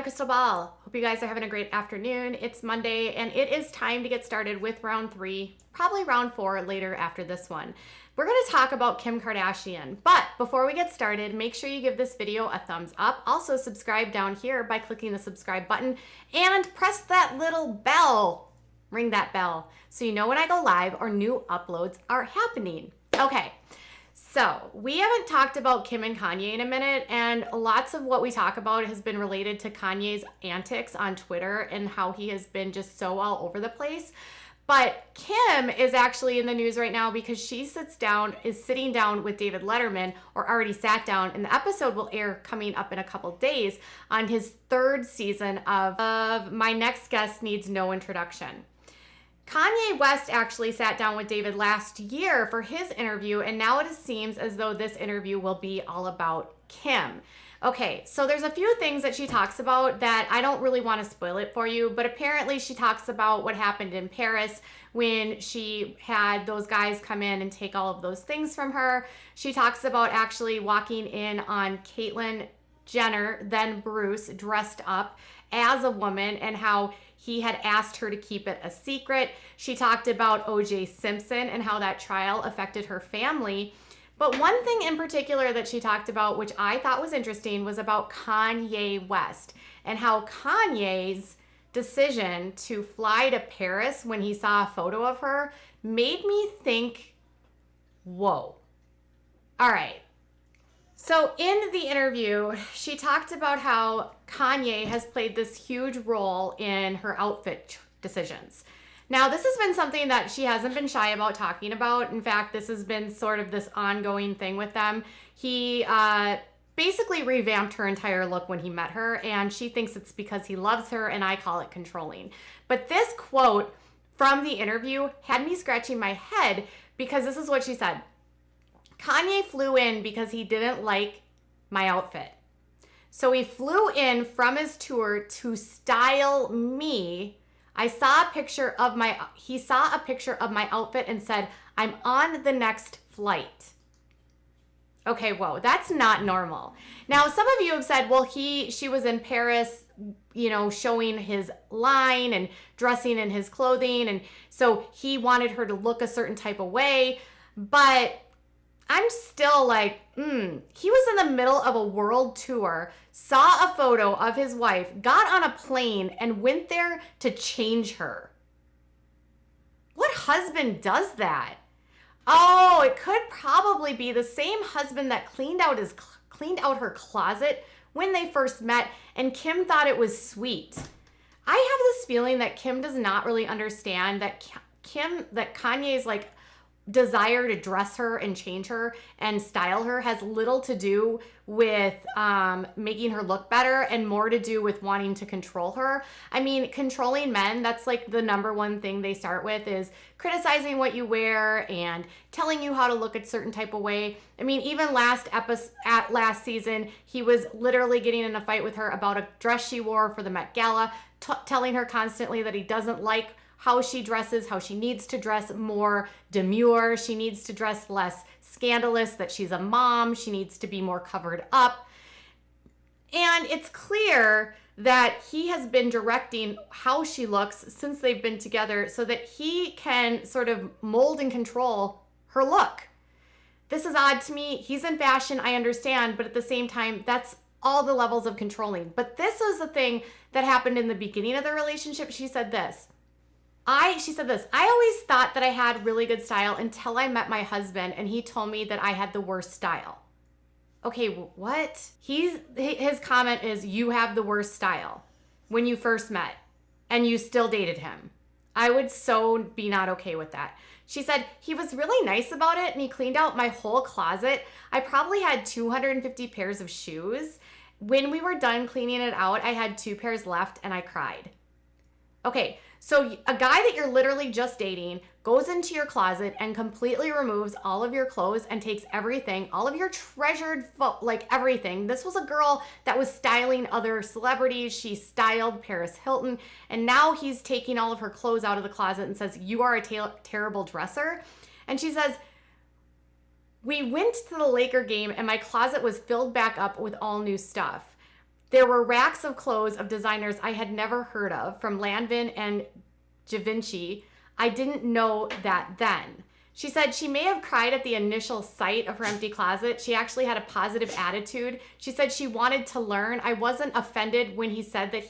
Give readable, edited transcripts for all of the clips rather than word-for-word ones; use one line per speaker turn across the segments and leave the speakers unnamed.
crystal ball. Hope you guys are having a great afternoon. It's Monday and it is time to get started with round 3, probably round 4 later after this one. We're going to talk about Kim Kardashian, but before we get started, make sure you give this video a thumbs up. Also subscribe down here by clicking the subscribe button and press that little bell. Ring that bell so you know when I go live or new uploads are happening. Okay. So we haven't talked about Kim and Kanye in a minute, and lots of what we talk about has been related to Kanye's antics on Twitter and how he has been just so all over the place. But Kim is actually in the news right now because she is sitting down with David Letterman, or already sat down, and the episode will air coming up in a couple days on his 3rd season of My Next Guest Needs No Introduction. Kanye West actually sat down with David last year for his interview, and now it seems as though this interview will be all about Kim. Okay, so there's a few things that she talks about that I don't really want to spoil it for you, but apparently she talks about what happened in Paris when she had those guys come in and take all of those things from her. She talks about actually walking in on Caitlyn Jenner, then Bruce, dressed up as a woman, and how he had asked her to keep it a secret. She talked about O.J. Simpson and how that trial affected her family. But one thing in particular that she talked about, which I thought was interesting, was about Kanye West and how Kanye's decision to fly to Paris when he saw a photo of her made me think, whoa. All right. So in the interview, she talked about how Kanye has played this huge role in her outfit decisions. Now, this has been something that she hasn't been shy about talking about. In fact, this has been sort of this ongoing thing with them. He basically revamped her entire look when he met her, and she thinks it's because he loves her, and I call it controlling. But this quote from the interview had me scratching my head because this is what she said. Kanye flew in because he didn't like my outfit. So he flew in from his tour to style me. He saw a picture of my outfit and said, "I'm on the next flight." Okay, whoa, that's not normal. Now, some of you have said, well, she was in Paris, showing his line and dressing in his clothing, and so he wanted her to look a certain type of way, but I'm still like, he was in the middle of a world tour, saw a photo of his wife, got on a plane, and went there to change her. What husband does that? Oh, it could probably be the same husband that cleaned out her closet when they first met, and Kim thought it was sweet. I have this feeling that Kim does not really understand that Kanye's desire to dress her and change her and style her has little to do with making her look better and more to do with wanting to control her. I mean, controlling men, that's like the number one thing they start with, is criticizing what you wear and telling you how to look a certain type of way. I mean, even last season, he was literally getting in a fight with her about a dress she wore for the Met Gala, telling her constantly that he doesn't like how she dresses, how she needs to dress more demure, she needs to dress less scandalous, that she's a mom, she needs to be more covered up. And it's clear that he has been directing how she looks since they've been together so that he can sort of mold and control her look. This is odd to me. He's in fashion, I understand, but at the same time, that's all the levels of controlling. But this was the thing that happened in the beginning of the relationship. She said this. I always thought that I had really good style until I met my husband and he told me that I had the worst style. Okay, what? His comment is, you have the worst style when you first met and you still dated him. I would so be not okay with that. She said, he was really nice about it and he cleaned out my whole closet. I probably had 250 pairs of shoes. When we were done cleaning it out, I had 2 pairs left and I cried. Okay, so a guy that you're literally just dating goes into your closet and completely removes all of your clothes and takes everything, all of your treasured, everything. This was a girl that was styling other celebrities. She styled Paris Hilton, and now he's taking all of her clothes out of the closet and says, you are a terrible dresser. And she says, we went to the Laker game and my closet was filled back up with all new stuff. There were racks of clothes of designers I had never heard of, from Lanvin and Givenchy. I didn't know that then. She said she may have cried at the initial sight of her empty closet. She actually had a positive attitude. She said she wanted to learn. I wasn't offended when he said that.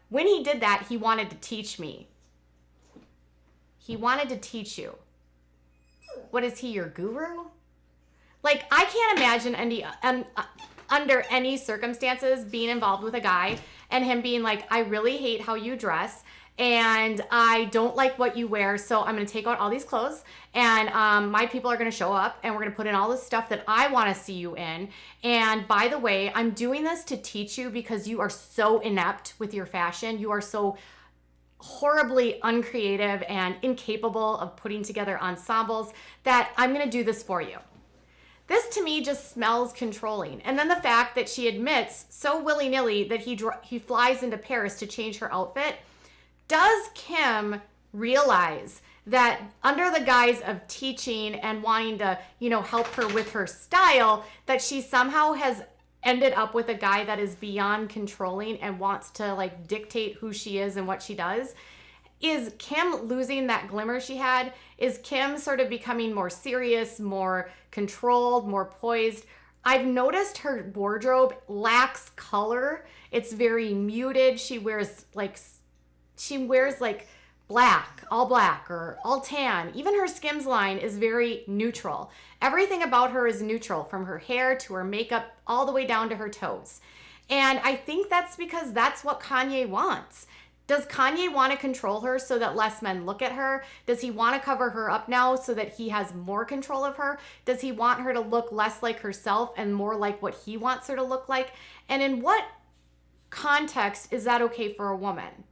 When he did that, he wanted to teach me. He wanted to teach you. What is he, your guru? Like, I can't imagine under any circumstances being involved with a guy and him being like, I really hate how you dress and I don't like what you wear, so I'm going to take out all these clothes and my people are going to show up and we're going to put in all this stuff that I want to see you in. And by the way, I'm doing this to teach you because you are so inept with your fashion. You are so horribly uncreative and incapable of putting together ensembles that I'm going to do this for you. This to me just smells controlling. And then the fact that she admits so willy-nilly that he flies into Paris to change her outfit. Does Kim realize that under the guise of teaching and wanting to, help her with her style, that she somehow has ended up with a guy that is beyond controlling and wants to dictate who she is and what she does? Is Kim losing that glimmer she had? Is Kim sort of becoming more serious, more controlled, more poised? I've noticed her wardrobe lacks color. It's very muted. She wears black, or all tan. Even her Skims line is very neutral. Everything about her is neutral, from her hair to her makeup all the way down to her toes. And I think that's because that's what Kanye wants. Does Kanye want to control her so that less men look at her? Does he want to cover her up now so that he has more control of her? Does he want her to look less like herself and more like what he wants her to look like? And in what context is that okay for a woman?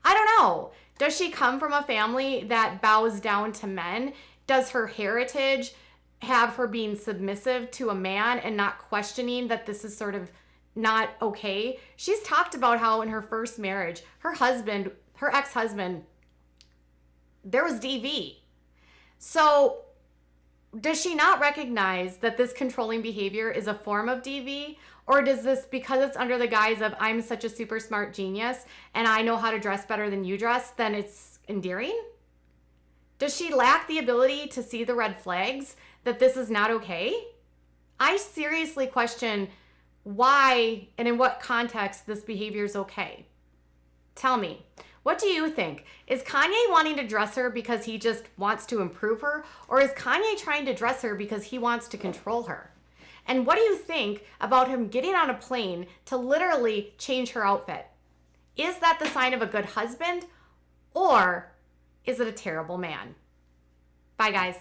I don't know. Does she come from a family that bows down to men? Does her heritage have her being submissive to a man and not questioning that this is sort of not okay? She's talked about how in her first marriage, her ex-husband, there was DV. So does she not recognize that this controlling behavior is a form of DV? Or does this, because it's under the guise of I'm such a super smart genius and I know how to dress better than you dress, then it's endearing? Does she lack the ability to see the red flags that this is not okay? I seriously question why and in what context this behavior is okay. Tell me, what do you think? Is Kanye wanting to dress her because he just wants to improve her? Or is Kanye trying to dress her because he wants to control her? And what do you think about him getting on a plane to literally change her outfit? Is that the sign of a good husband, or is it a terrible man? Bye, guys.